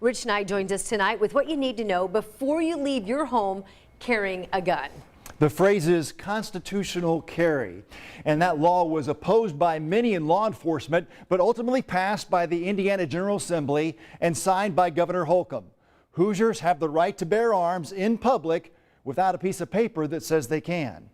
Rich Knight joins us tonight with what you need to know before you leave your home carrying a gun. The phrase is constitutional carry, and that law was opposed by many in law enforcement, but ultimately passed by the Indiana General Assembly and signed by Governor Holcomb. Hoosiers have the right to bear arms in public without a piece of paper that says they can.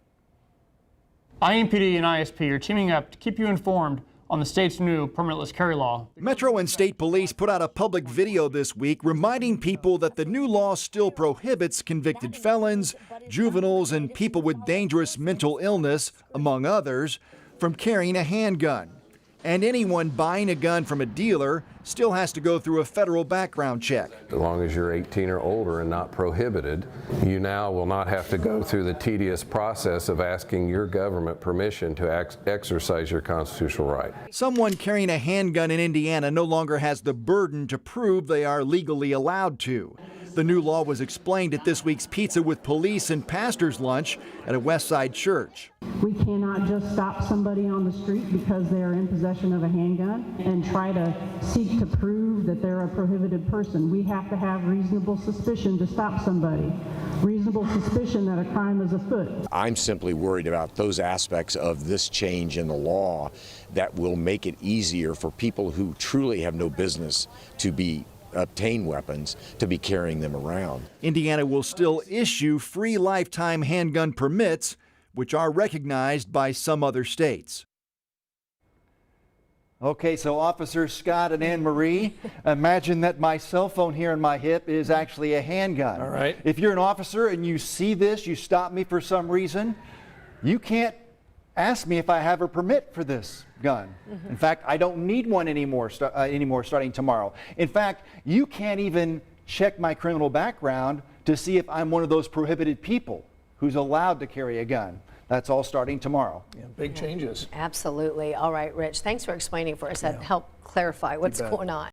IMPD and ISP are teaming up to keep you informed on the state's new permitless carry law. Metro and state police put out a public video this week reminding people that the new law still prohibits convicted felons, juveniles, and people with dangerous mental illness, among others, from carrying a handgun. And anyone buying a gun from a dealer still has to go through a federal background check. As long as you're 18 or older and not prohibited, you now will not have to go through the tedious process of asking your government permission to exercise your constitutional right. Someone carrying a handgun in Indiana no longer has the burden to prove they are legally allowed to. The new law was explained at this week's Pizza with Police and Pastors Lunch at a West Side church. We cannot just stop somebody on the street because they are in possession of a handgun and try to seek to prove that they're a prohibited person. We have to have reasonable suspicion to stop somebody, reasonable suspicion that a crime is afoot. I'm simply worried about those aspects of this change in the law that will make it easier for people who truly have no business to obtain weapons to be carrying them around. Indiana will still issue free lifetime handgun permits, which are recognized by some other states. Okay, so Officers Scott and Anne Marie, imagine that my cell phone here in my hip is actually a handgun. All right. If you're an officer and you see this, you stop me for some reason, you can't ask me if I have a permit for this gun. In fact, I don't need one anymore starting tomorrow. In fact, you can't even check my criminal background to see if I'm one of those prohibited people who's allowed to carry a gun. That's all starting tomorrow. Yeah, big changes. Absolutely. All right, Rich, thanks for explaining for us. That helped clarify what's going on.